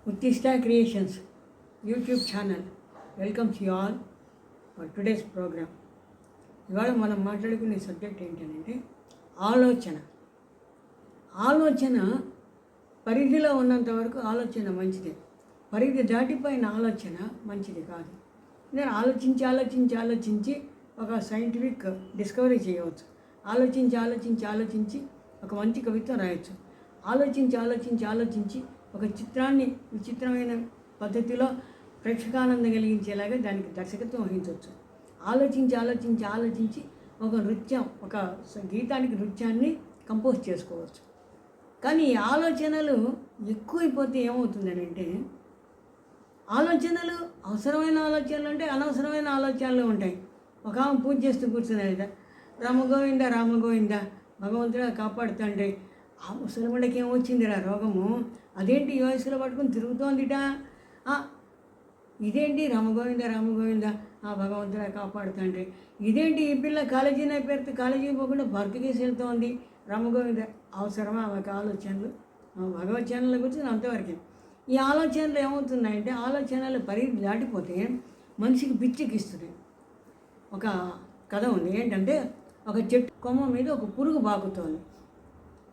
Uttishta Creations YouTube channel welcomes you all for today's program. ఇవాళ మనం మాట్లాడుకునే subject ఏంటంటే ఆలోచన పరిధిలో ఉన్నంత వరకు ఆలోచన మంచిదే, పరిధి దాటిపోయిన ఆలోచన మంచిది కాదు. నేను ఆలోచించి ఒక సైంటిఫిక్ డిస్కవరీ చేయవచ్చు. ఆలోచించి ఒక మంచి కవిత్వం రాయొచ్చు. ఆలోచించి ఒక చిత్రాన్ని విచిత్రమైన పద్ధతిలో ప్రేక్షకానందం కలిగించేలాగా దానికి దర్శకత్వం వహించవచ్చు. ఆలోచించి ఒక నృత్యం, ఒక గీతానికి నృత్యాన్ని కంపోజ్ చేసుకోవచ్చు. కానీ ఈ ఆలోచనలు ఎక్కువైపోతే ఏమవుతుందని అంటే, ఆలోచనలు అవసరమైన ఆలోచనలు ఉంటాయి, అనవసరమైన ఆలోచనలు ఉంటాయి. ఒక ఆమె పూజ చేస్తూ కూర్చున్నది, రామగోవింద రామగోవింద భగవంతుడా కాపాడుతండ్రి. ఆ ముసలిముడికి ఏమొచ్చిందిరా రోగము, అదేంటి ఈ వయసులో పట్టుకుని తిరుగుతోందిట, ఇదేంటి రామగోవింద రామగోవింద భగవంతుడా కాపాడుతండ్రి. ఇదేంటి ఈ పిల్ల కాలేజీ పేరుతో కాలేజీ పోకుండా బర్త్కేసి వెళ్తోంది, రామగోవింద. అవసరమా ఆమెకు ఆలోచనలు? భగవద్చనల గురించి అంతవరకే. ఈ ఆలోచనలు ఏమవుతున్నాయంటే, ఆలోచనలు పరిధి దాటిపోతే మనిషికి పిచ్చెక్కిస్తున్నాయి. ఒక కథ ఉంది, ఏంటంటే ఒక చెట్టు కొమ్మ మీద ఒక పురుగు బాకుతోంది.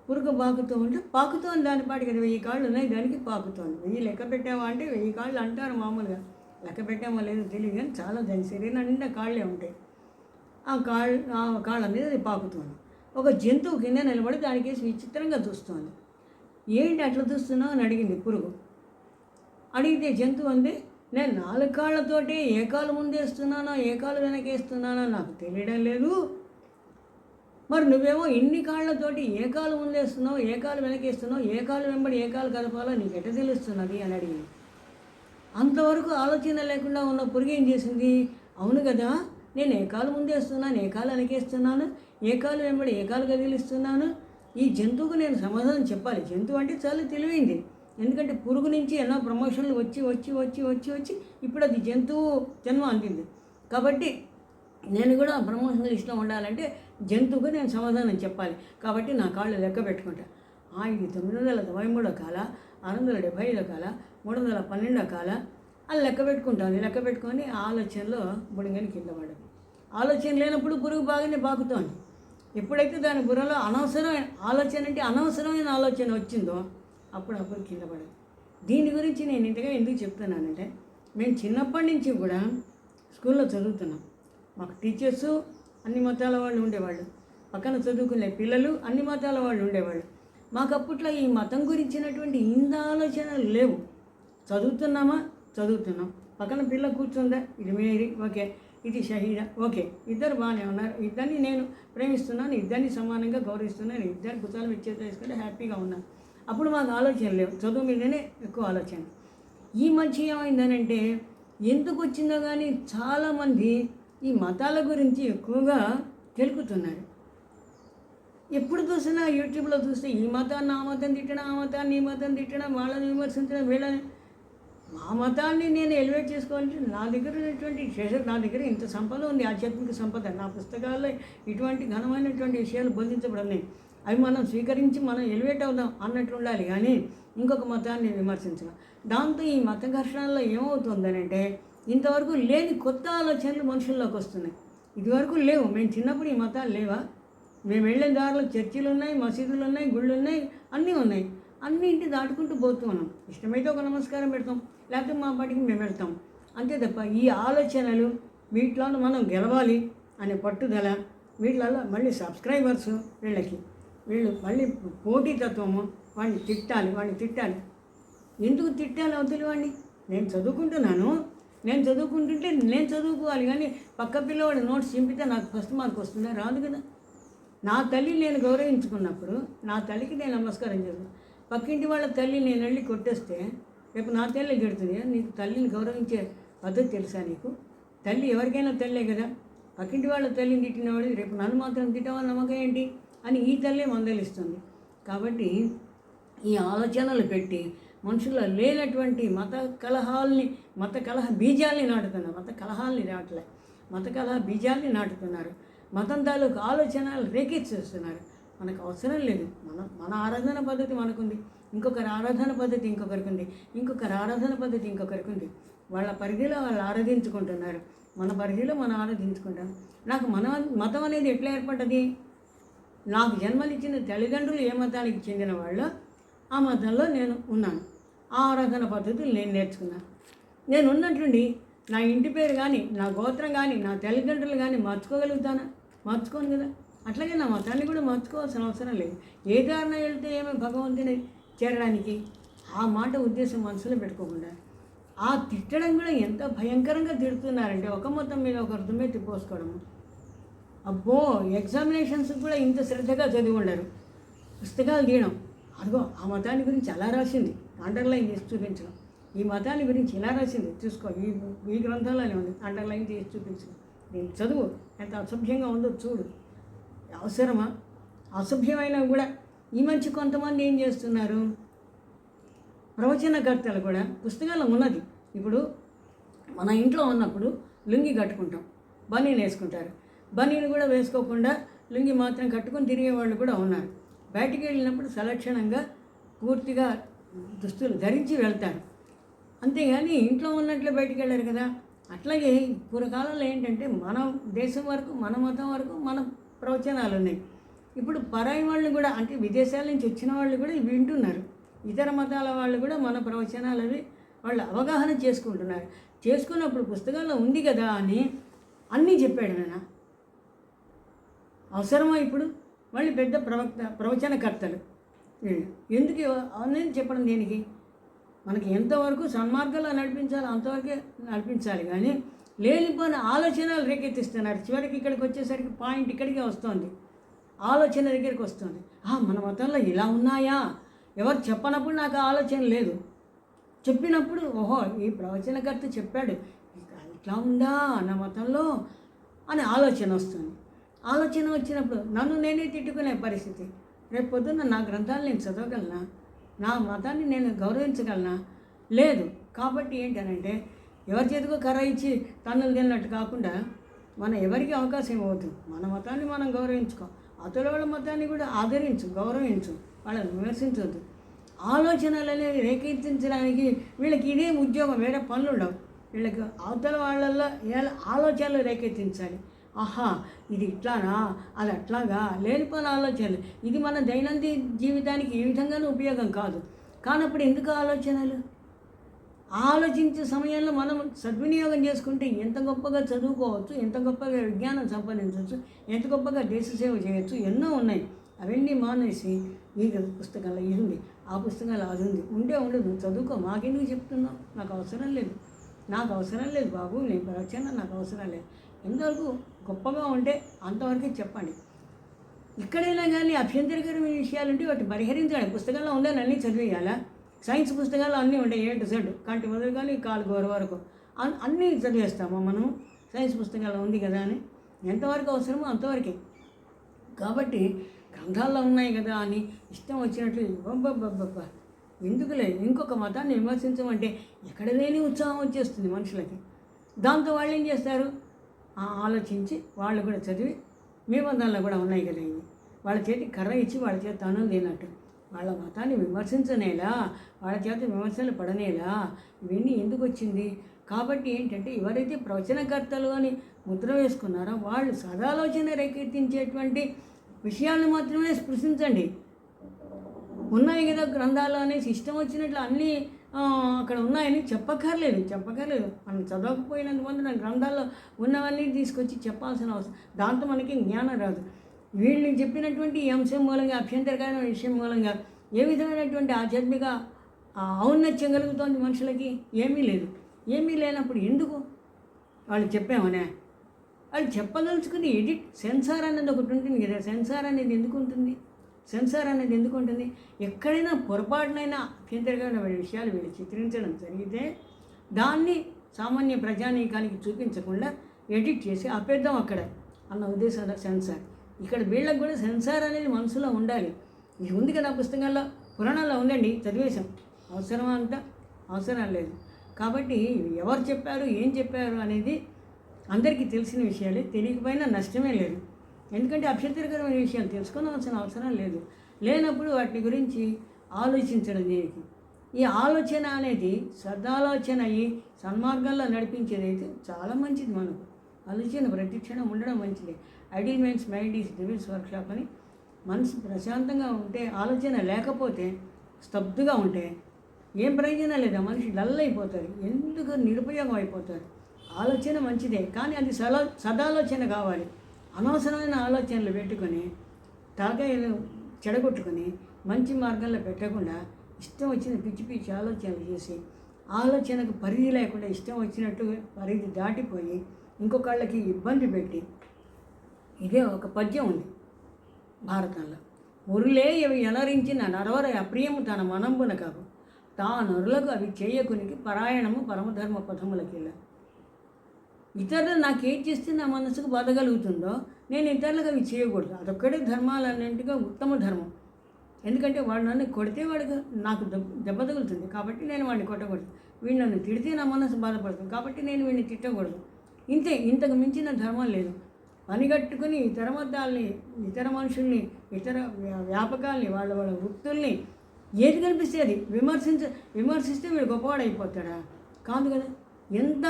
పురుగు బాకుతూ ఉంటే పాకుతోంది, దాని పాటికి 1000 కాళ్ళు ఉన్నాయి, దానికి పాకుతోంది. 1000 లెక్క పెట్టావా అంటే 1000 కాళ్ళు అంటారు మామూలుగా, లెక్క పెట్టామో లేదో తెలియదు, కానీ చాలా దాని శరీరం నిండా కాళ్ళే ఉంటాయి. ఆ కాళ్ళ మీద అది పాకుతోంది. ఒక జంతువు కింద నిలబడి దానికేసి విచిత్రంగా చూస్తోంది. ఏంటి అట్లా చూస్తున్నావు అని అడిగింది పురుగు. అడిగితే జంతువు అంది, నేను 4 కాళ్ళతోటి ఏ కాలు ముందేస్తున్నానో ఏ కాలు వెనకేస్తున్నానో నాకు తెలియడం లేదు, మరి నువ్వేమో ఇన్ని కాళ్ళతోటి ఏ కాలు ముందేస్తున్నావు ఏ కాలు వెనకేస్తున్నావు, ఏ కాలు వెంబడి ఏ కాలు కదపాలో నీకు ఎట్ట తెలుస్తున్నది అని అడిగింది. అంతవరకు ఆలోచన లేకుండా ఉన్న పురుగు ఏం చేసింది, అవును కదా, నేను ఏ కాలు ముందేస్తున్నాను ఏ కాలు వెనకేస్తున్నాను, ఏ కాలు వెంబడి ఏ కాలు కదిలిస్తున్నాను, ఈ జంతువుకు నేను సమాధానం చెప్పాలి. జంతువు అంటే చాలా తెలివైంది, ఎందుకంటే పురుగు నుంచి ఎన్నో ప్రమోషన్లు వచ్చి ఇప్పుడు అది జంతువు జన్మ అందింది. కాబట్టి నేను కూడా ప్రమోషన్లు ఇష్టం ఉండాలంటే జంతువుకు నేను సమాధానం చెప్పాలి. కాబట్టి నా కాళ్ళు లెక్క పెట్టుకుంటా. ఇది 993 కాల, 675 కాల, 312 కాల అని లెక్క పెట్టుకుంటాను. లెక్క పెట్టుకొని ఆలోచనలో బుడంగని కింద పడదు. ఆలోచన లేనప్పుడు పురుగు బాగానే బాకుతోంది. ఎప్పుడైతే దాని బుర్రలో అనవసరమైన అనవసరమైన ఆలోచన వచ్చిందో అప్పుడు కింద పడదు. దీని గురించి నేను ఇంతగా ఎందుకు చెప్తున్నానంటే, మేము చిన్నప్పటి నుంచి కూడా స్కూల్లో చదువుతున్నాం. మాకు టీచర్సు అన్ని మతాల వాళ్ళు ఉండేవాళ్ళు, పక్కన చదువుకునే పిల్లలు అన్ని మతాల వాళ్ళు ఉండేవాళ్ళు. మాకు అప్పట్లో ఈ మతం గురించినటువంటి ఇంత ఆలోచనలు లేవు. చదువుతున్నాం, పక్కన పిల్ల కూర్చుందా, ఇది మేరీ, ఓకే, ఇది షహీదా, ఓకే, ఇద్దరు బాగానే ఉన్నారు, ఇద్దరిని నేను ప్రేమిస్తున్నాను, ఇద్దరిని సమానంగా గౌరవిస్తున్నాను, ఇద్దరు కుతాలు ఇచ్చేసుకుంటే హ్యాపీగా ఉన్నాను. అప్పుడు మాకు ఆలోచన లేవు, చదువు మీదనే ఎక్కువ ఆలోచన. ఈ మధ్య ఏమైందనంటే, ఎందుకు వచ్చిందో కానీ చాలామంది ఈ మతాల గురించి ఎక్కువగా తెలుపుతున్నారు. ఎప్పుడు చూసినా యూట్యూబ్లో చూస్తే ఈ మతాన్ని ఆ మతం తిట్టడం, ఆ మతాన్ని ఈ మతం తిట్టడం, వాళ్ళని విమర్శించడం, వీళ్ళని. మా మతాన్ని నేను ఎలివేట్ చేసుకోవాలంటే నా దగ్గర ఉన్నటువంటి నా దగ్గర ఇంత సంపద ఉంది, ఆధ్యాత్మిక సంపద. నా పుస్తకాల్లో ఇటువంటి ఘనమైనటువంటి విషయాలు బోధించబడున్నాయి. అవి మనం స్వీకరించి మనం ఎలివేట్ అవుదాం అన్నట్లు ఉండాలి, కానీ ఇంకొక మతాన్ని విమర్శించడం. దాంతో ఈ మత ఘర్షణలో ఏమవుతుందనంటే, ఇంతవరకు లేని కొత్త ఆలోచనలు మనుషుల్లోకి వస్తున్నాయి. ఇదివరకు లేవు. మేము చిన్నప్పుడు ఈ మతాలు లేవా? మేము వెళ్ళే దారిలో చర్చిలు ఉన్నాయి, మసీదులు ఉన్నాయి, గుళ్ళు ఉన్నాయి, అన్నీ ఉన్నాయి. అన్నింటి దాటుకుంటూ పోతూ ఉన్నాం. ఇష్టమైతే ఒక నమస్కారం పెడతాం, లేకపోతే మా పాటికి మేము వెళ్తాం, అంతే తప్ప ఈ ఆలోచనలు వీటిలో మనం గెలవాలి అనే పట్టుదల, వీళ్ళల్లో మళ్ళీ సబ్స్క్రైబర్స్, వీళ్ళు మళ్ళీ పోటీతత్వము, వాడిని తిట్టాలి. ఎందుకు తిట్టాలి అవతలి వాడిని? నేను చదువుకుంటుంటే నేను చదువుకోవాలి, కానీ పక్క పిల్లవాడు నోట్స్ చింపితే నాకు ఫస్ట్ మార్క్ వస్తుందా? రాదు కదా. నా తల్లిని నేను గౌరవించుకున్నప్పుడు నా తల్లికి నేను నమస్కారం చేస్తాను. పక్కింటి వాళ్ళ తల్లి నేను వెళ్ళి కొట్టేస్తే రేపు నా తల్లి గెడుతుంది. నీకు తల్లిని గౌరవించే పద్ధతి తెలుసా నీకు? తల్లి ఎవరికైనా తల్లే కదా. పక్కింటి వాళ్ళ తల్లిని తిట్టినవాడు రేపు నన్ను మాత్రం తిట్టవాలని నమ్మకం ఏంటి అని ఈ తల్లే మందలిస్తుంది. కాబట్టి ఈ ఆలోచనలు పెట్టి మనుషుల్లో లేనటువంటి మత కలహ బీజాల్ని నాటుతున్నారు. మత కలహ బీజాల్ని నాటుతున్నారు. మతం తాలూకు ఆలోచనలు రేకెత్తిస్తున్నారు. మనకు అవసరం లేదు. మన ఆరాధన పద్ధతి మనకుంది, ఇంకొకరి ఆరాధన పద్ధతి ఇంకొకరికి ఉంది, ఇంకొకరి ఆరాధన పద్ధతి ఇంకొకరికి ఉంది. వాళ్ళ పరిధిలో వాళ్ళు ఆరాధించుకుంటున్నారు, మన పరిధిలో మనం ఆరాధించుకుంటాం. నాకు మతం అనేది ఎట్లా ఏర్పడ్డది? నాకు జన్మనిచ్చిన తల్లిదండ్రులు ఏ మతానికి చెందిన వాళ్ళు, ఆ మతంలో నేను ఉన్నాను. ఆ ఆరాధన పద్ధతులు నేను నేర్చుకున్నాను. నేను ఉన్నట్లుండి నా ఇంటి పేరు కానీ, నా గోత్రం కానీ, నా తల్లిదండ్రులు కానీ మార్చుకోగలుగుతానా? మార్చుకోను కదా. అట్లాగే నా మతాన్ని కూడా మార్చుకోవాల్సిన అవసరం లేదు. ఏ దారిన వెళ్తే ఏమో భగవంతుని చేరడానికి, ఆ మాట ఉద్దేశం మనసులో పెట్టుకోకుండా. ఆ తిట్టడం కూడా ఎంత భయంకరంగా తిడుతున్నారంటే, ఒక మతం మీద ఒకరు దుమ్మెత్తి పోసుకోవడము. అబ్బో, ఎగ్జామినేషన్స్ కూడా ఇంత శ్రద్ధగా చదివి ఉండరు, పుస్తకాలు తీయడం. అదిగో ఆ మతాన్ని గురించి అలా రాసింది, అండర్లైన్ చేసి చూపించడం. ఈ మతాన్ని గురించి ఇలా రాసింది, చూసుకో, ఈ గ్రంథంలోనే ఉంది, అండర్లైన్ చేసి చూపించడం. నేను చదువు, ఎంత అసభ్యంగా ఉందో చూడు. అవసరమా? అసభ్యమైనా కూడా ఈ మంచి కొంతమంది ఏం చేస్తున్నారు, ప్రవచనకర్తలు కూడా పుస్తకాల్లో ఉన్నది. ఇప్పుడు మన ఇంట్లో ఉన్నప్పుడు లుంగి కట్టుకుంటాం, బనీన్ వేసుకుంటారు. బనీన్ కూడా వేసుకోకుండా లుంగి మాత్రం కట్టుకొని తిరిగే వాళ్ళు కూడా ఉన్నారు. బయటికి వెళ్ళినప్పుడు సలక్షణంగా పూర్తిగా దుస్తులు ధరించి వెళ్తారు, అంతేగాని ఇంట్లో ఉన్నట్లే బయటికి వెళ్ళారు కదా. అట్లాగే పూర్వకాలంలో ఏంటంటే మన దేశం వరకు, మన మతం వరకు మన ప్రవచనాలు ఉన్నాయి. ఇప్పుడు పరాయి వాళ్ళు కూడా, అంటే విదేశాల నుంచి వచ్చిన వాళ్ళు కూడా వింటున్నారు. ఇతర మతాల వాళ్ళు కూడా మన ప్రవచనాలవి వాళ్ళు అవగాహన చేసుకుంటున్నారు. చేసుకున్నప్పుడు పుస్తకాల్లో ఉంది కదా అని అన్నీ చెప్పాడు నాన్న. అవసరమా ఇప్పుడు? వాళ్ళు పెద్ద ప్రవచనకర్తలు. ఎందుకు అవన్నీ చెప్పడం దేనికి? మనకి ఎంతవరకు సన్మార్గంలో నడిపించాలో అంతవరకే నడిపించాలి, కానీ లేనిపోయిన ఆలోచనలు రేకెత్తిస్తున్నారు. చివరికి ఇక్కడికి వచ్చేసరికి పాయింట్ ఇక్కడికే వస్తుంది, ఆలోచన దగ్గరికి వస్తుంది. మన మతంలో ఇలా ఉన్నాయా? ఎవరు చెప్పనప్పుడు నాకు ఆలోచన లేదు, చెప్పినప్పుడు ఓహో ఈ ప్రవచనకర్త చెప్పాడు, ఇట్లా ఉందా నా మతంలో అని ఆలోచన వస్తుంది. ఆలోచన వచ్చినప్పుడు నన్ను నేనే తిట్టుకునే పరిస్థితి. రేపు పొద్దున్న నా గ్రంథాలు నేను చదవగలనా? నా మతాన్ని నేను గౌరవించగలనా? లేదు. కాబట్టి ఏంటనంటే, ఎవరి చేతికో కర్ర ఇచ్చి తన్నులు తిన్నట్టు కాకుండా మనం ఎవరికి అవకాశం ఇవ్వద్దు. మన మతాన్ని మనం గౌరవించుకో, అతని వాళ్ళ మతాన్ని కూడా ఆదరించు, గౌరవించు, వాళ్ళని విమర్శించవద్దు. ఆలోచనలు అనేవి రేకెత్తించడానికి వీళ్ళకి ఇదే ఉద్యోగం, వేరే పనులు ఉండవు. వీళ్ళకి అవతల వాళ్ళల్లో ఆలోచనలు రేకెత్తించాలి. ఆహా ఇది ఇట్లానా, అది అట్లాగా, లేనిపోయిన ఆలోచనలు. ఇది మన దైనందిన జీవితానికి ఏ విధంగానూ ఉపయోగం కాదు. కానప్పుడు ఎందుకు ఆలోచనలు? ఆలోచించే సమయంలో మనం సద్వినియోగం చేసుకుంటే ఎంత గొప్పగా చదువుకోవచ్చు, ఎంత గొప్పగా విజ్ఞానం సంపాదించవచ్చు, ఎంత గొప్పగా దేశ సేవ చేయొచ్చు. ఎన్నో ఉన్నాయి. అవన్నీ మానేసి ఈ పుస్తకాల్లో ఇది ఉంది, ఆ పుస్తకాలు అది ఉంది, ఉండదు, చదువుకో, మాకెందుకు చెప్తున్నావు? నాకు అవసరం లేదు బాబు, నేను ప్రవచన నాకు అవసరం లేదు. ఎంతవరకు గొప్పగా ఉంటే అంతవరకే చెప్పండి. ఇక్కడైనా కానీ అభ్యంతరకరమైన విషయాలుంటే వాటి పరిహరించాలి. పుస్తకాల్లో ఉందని అన్నీ చదివేయాలా? సైన్స్ పుస్తకాలు అన్నీ ఉంటాయి, ఏ టు జెడ్, కంటి మొదలు కానీ కాలు గోరు వరకు అన్నీ చదివేస్తాము మనం. సైన్స్ పుస్తకాలు ఉంది కదా అని ఎంతవరకు అవసరమో అంతవరకే. కాబట్టి గ్రంథాల్లో ఉన్నాయి కదా అని ఇష్టం వచ్చినట్లు బొబ్బబ్బబ్బబ్బా ఎందుకులే ఇంకొక మతాన్ని విమర్శించమంటే ఎక్కడ లేని ఉత్సాహం వచ్చేస్తుంది మనుషులకి. దాంతో వాళ్ళు ఏం చేస్తారు? ఆలోచించి వాళ్ళు కూడా చదివి, మీ మతాల్లో కూడా ఉన్నాయి కదా ఇవి, వాళ్ళ చేతి కర్ర ఇచ్చి వాళ్ళ చేతి తనం తినట్టు వాళ్ళ మతాన్ని విమర్శించనేలా, వాళ్ళ చేత విమర్శలు పడనేలా, ఇవన్నీ ఎందుకు వచ్చింది? కాబట్టి ఏంటంటే, ఎవరైతే ప్రవచనకర్తలు అని ముద్ర వేసుకున్నారో వాళ్ళు సదాలోచన రేకెత్తించేటువంటి విషయాలను మాత్రమే స్పృశించండి. ఉన్నాయి కదా గ్రంథాలు అనేసి ఇష్టం వచ్చినట్లు అన్నీ అక్కడ ఉన్నాయని చెప్పక్కర్లేదు. మనం చదవకపోయినందుకు నా గ్రంథాల్లో ఉన్నవన్నీ తీసుకొచ్చి చెప్పాల్సిన అవసరం, దాంతో మనకి జ్ఞానం రాదు. వీళ్ళు చెప్పినటువంటి ఈ అంశం మూలంగా, అభ్యంతరకరమైన విషయం మూలంగా ఏ విధమైనటువంటి ఆధ్యాత్మిక ఔన్నత్యం కలుగుతోంది మనుషులకి? ఏమీ లేనప్పుడు ఎందుకు వాళ్ళు చెప్పామనే? వాళ్ళు చెప్పదలుచుకుని సెన్సార్ అనేది ఒకటి ఉంటుంది కదా. సెన్సార్ అనేది ఎందుకు ఉంటుంది? ఎక్కడైనా పొరపాటునైనా అభ్యంతరకరమైన విషయాలు వీళ్ళు చిత్రించడం జరిగితే దాన్ని సామాన్య ప్రజానీకానికి చూపించకుండా ఎడిట్ చేసి ఆపేద్దాం అక్కడ అన్న ఉద్దేశం సెన్సార్. ఇక్కడ వీళ్ళకి కూడా సెన్సార్ అనేది మనసులో ఉండాలి. ఇది ఉంది కదా పుస్తకాల్లో, పురాణాల్లో ఉందండి, చదివేశాం. అవసరమా అంట? అవసరం లేదు. కాబట్టి ఎవరు చెప్పారు, ఏం చెప్పారు అనేది అందరికీ తెలిసిన విషయాలే. తెలియకపోయినా నష్టమే లేదు. ఎందుకంటే అభ్యంతరకరమైన విషయాలు తెలుసుకోవాల్సిన అవసరం లేదు. లేనప్పుడు వాటి గురించి ఆలోచించడం దీనికి. ఈ ఆలోచన అనేది సదాలోచన అయ్యి సన్మార్గంలో నడిపించేది అయితే చాలా మంచిది. మనకు ఆలోచన ప్రతి క్షణం ఉండడం మంచిది. Ideal minds mind is devils workshop అని మనసు ప్రశాంతంగా ఉంటే, ఆలోచన లేకపోతే స్తబ్దుగా ఉంటే ఏం ప్రయోజనం లేదా, మనిషి డల్ అయిపోతారు, ఎందుకు నిరుపయోగం అయిపోతారు. ఆలోచన మంచిదే, కానీ అది సదాలోచన కావాలి. అనవసరమైన ఆలోచనలు పెట్టుకొని తలకాయలు చెడగొట్టుకొని మంచి మార్గంలో పెట్టకుండా ఇష్టం వచ్చిన పిచ్చి పిచ్చి ఆలోచనలు చేసి ఆలోచనకు పరిధి లేకుండా ఇష్టం వచ్చినట్టు పరిధి దాటిపోయి ఇంకొకళ్ళకి ఇబ్బంది పెట్టి, ఇదే ఒక పద్యం ఉంది భారతంలో. మురులే ఇవి ఎనరించిన నరవర అప్రియము తన మనంబున కాదు, తా నరులకు అవి చేయకునికి పరాయణము పరమధర్మ పథములకెళ్ళ. ఇతరులు నాకేం చేస్తే నా మనసుకు బాధ కలుగుతుందో నేను ఇతరులకు అవి చేయకూడదు. అదొక్కడే ధర్మాలన్నింటిగా ఉత్తమ ధర్మం. ఎందుకంటే వాడు నన్ను కొడితే వాడికి నాకు దెబ్బ తగులుతుంది, కాబట్టి నేను వాడిని కొట్టకూడదు. వీడు నన్ను తిడితే నా మనసు బాధపడుతుంది, కాబట్టి నేను వీడిని తిట్టకూడదు. ఇంతకు మించిన ధర్మం లేదు. పనిగట్టుకుని ఇతర మతాల్ని, ఇతర మనుషుల్ని, ఇతర వ్యాపకాల్ని, వాళ్ళ వృత్తుల్ని ఏది కనిపిస్తే అది విమర్శిస్తే వీడు గొప్పవాడు అయిపోతాడా? కాదు కదా. ఎంత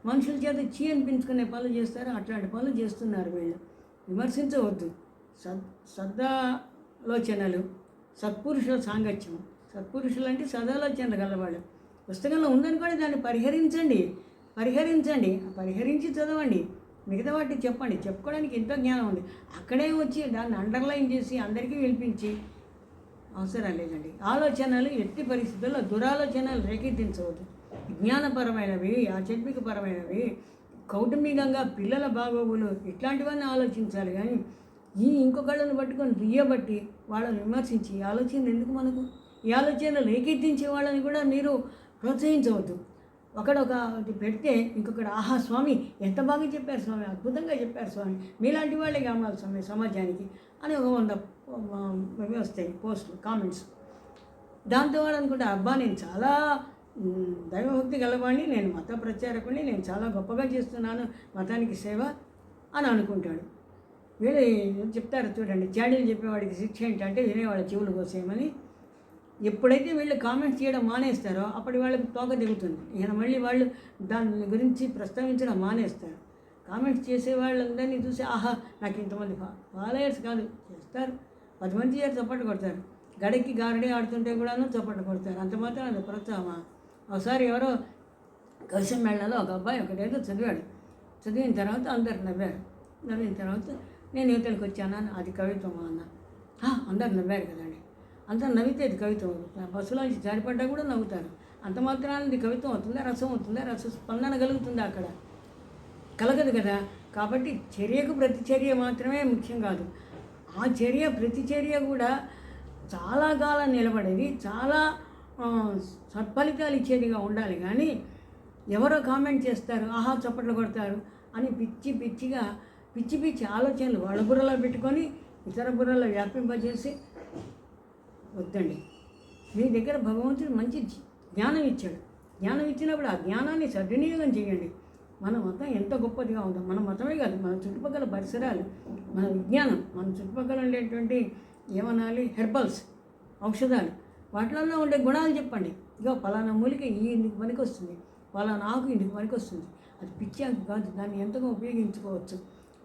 మనుషుల చేత అనిపించుకునే పనులు చేస్తారో అట్లాంటి పనులు చేస్తున్నారు వీళ్ళు. విమర్శించవద్దు. సదాలోచనలు, సత్పురుషుల సాంగత్యం. సత్పురుషులు అంటే సదాలోచనలు గలవాళ్ళు. పుస్తకంలో ఉందని కూడా దాన్ని పరిహరించి చదవండి. మిగతా వాటిని చెప్పండి. చెప్పుకోవడానికి ఎంతో జ్ఞానం ఉంది. అక్కడే వచ్చి దాన్ని అండర్లైన్ చేసి అందరికీ వినిపించి అవసరం లేదండి. ఆలోచనలు ఎట్టి పరిస్థితుల్లో దురాలోచనలు రేకెత్తించవద్దు. విజ్ఞానపరమైనవి, ఆధ్యాత్మికపరమైనవి, కౌటుంబికంగా పిల్లల బాగోగులు ఇట్లాంటివన్నీ ఆలోచించాలి. కానీ ఇంకొకళ్ళని పట్టుకొని దుయ్యబట్టి వాళ్ళని విమర్శించి ఆలోచన ఎందుకు మనకు? ఈ ఆలోచనలు రేకెత్తించే వాళ్ళని కూడా మీరు ప్రోత్సహించవద్దు. ఒకటి పెడితే ఇంకొకటి ఆహా స్వామి ఎంత బాగా చెప్పారు స్వామి, అద్భుతంగా చెప్పారు స్వామి, మీలాంటి వాళ్ళే కావాలి స్వామి సమాజానికి అని 100 వస్తాయి పోస్టులు, కామెంట్స్. దాంతో వాడు అనుకుంటే అబ్బా నేను చాలా దైవభక్తి గలవాడిని, నేను మత ప్రచారకుడిని, నేను చాలా గొప్పగా చేస్తున్నాను మతానికి సేవ అని అనుకుంటాడు. వీళ్ళు చెప్తారు చూడండి, చాడీలు చెప్పేవాడికి శిక్ష ఏంటంటే వినేవాళ్ళ చెవులు కోసేయమని. ఎప్పుడైతే వీళ్ళు కామెంట్స్ చేయడం మానేస్తారో అప్పటి వాళ్ళకి తోక దిగుతుంది. ఈయన మళ్ళీ వాళ్ళు దాని గురించి ప్రస్తావించడం మానేస్తారు. కామెంట్స్ చేసే వాళ్ళందరినీ చూసి ఆహా నాకు ఇంతమంది ఫాలోయర్స్ కాదు చేస్తారు, 10 మంది చేసి చప్పట్లు కొడతారు. గడికి గారడి ఆడుతుంటే కూడాను చప్పట్లు కొడతారు. అంత మాత్రం అది ప్రోత్సాహమా? ఒకసారి ఎవరో కవిసం మేళలో ఒక అబ్బాయి ఒకటేదో చదివిన తర్వాత అందరు నవ్విన తర్వాత నేను యువతలకు వచ్చాను, అది కవిత్వమా అన్న. అందరు నవ్వారు కదండి. అంతా నవ్వితే అది కవిత్వం అవుతుంది. బస్సులోంచి జారిపడ్డా కూడా నవ్వుతారు. అంత మాత్రాన ఇది కవిత్వం అవుతుందా, రసం అవుతుందా? స్పందన కలుగుతుందా? అక్కడ కలగదు కదా. కాబట్టి చర్యకు ప్రతిచర్య మాత్రమే ముఖ్యం కాదు. ఆ ప్రతిచర్య కూడా చాలా కాలం నిలబడేది, చాలా సత్ఫలితాలు ఇచ్చేదిగా ఉండాలి. కానీ ఎవరో కామెంట్ చేస్తారు, ఆహా చప్పట్లు కొడతారు అని పిచ్చి ఆలోచనలు వాళ్ళ బుర్రలో పెట్టుకొని ఇతర బుర్రలో వ్యాపింపజేసి వద్దండి. మీ దగ్గర భగవంతుడు మంచి జ్ఞానం ఇచ్చాడు. జ్ఞానం ఇచ్చినప్పుడు ఆ జ్ఞానాన్ని సద్వినియోగం చేయండి. మన మతం ఎంత గొప్పదిగా ఉందో, మన మతమే కాదు, మన చుట్టుపక్కల పరిసరాలు, మన విజ్ఞానం, మన చుట్టుపక్కల ఉండేటువంటి ఏమనాలి హెర్బల్స్, ఔషధాలు, వాటిల్లో ఉండే గుణాలు చెప్పండి. ఇక పలానా మూలిక ఇందుకు పనికి వస్తుంది, పలానా ఆకు ఇందుకు పనికి వస్తుంది, అది పిచ్చి ఆకు కాదు, దాన్ని ఎంతగా ఉపయోగించుకోవచ్చు,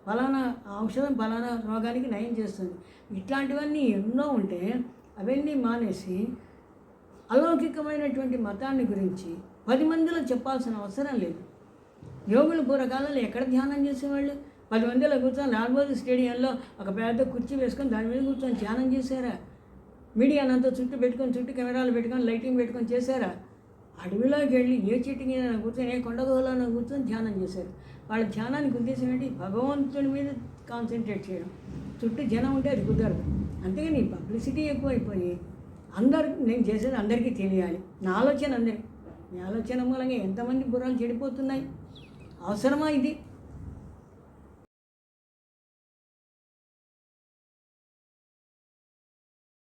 పలానా ఔషధం పలానా రోగానికి నయం చేస్తుంది. ఇట్లాంటివన్నీ ఎన్నో ఉంటే అవన్నీ మానేసి అలౌకికమైనటువంటి మతాన్ని గురించి 10 మందిలో చెప్పాల్సిన అవసరం లేదు. యోగులు పూర్వకాలంలో ఎక్కడ ధ్యానం చేసేవాళ్ళు? 10 మందిలో కూర్చొని లాల్బాగ్ స్టేడియంలో ఒక పెద్ద కుర్చీ వేసుకొని దాని మీద కూర్చొని ధ్యానం చేశారా? మీడియానంతా చుట్టూ కెమెరాలు పెట్టుకొని లైటింగ్ పెట్టుకొని చేశారా? అడవిలోకి వెళ్ళి ఏ చెట్టు మీద కూర్చొని, ఏ కొండగోలోనో కూర్చొని ధ్యానం చేశారు. వాళ్ళ ధ్యానానికి ఉద్దేశం ఏంటి? భగవంతుడి మీద కాన్సన్ట్రేట్ చేయడం. చుట్టూ జనం ఉంటే అది కుదరదు. అంతేగాని పబ్లిసిటీ ఎక్కువైపోయి నేను చేసేది అందరికీ తెలియాలి, నా ఆలోచన మూలంగా ఎంతమంది బుర్రలు చెడిపోతున్నాయి. అవసరమా ఇది?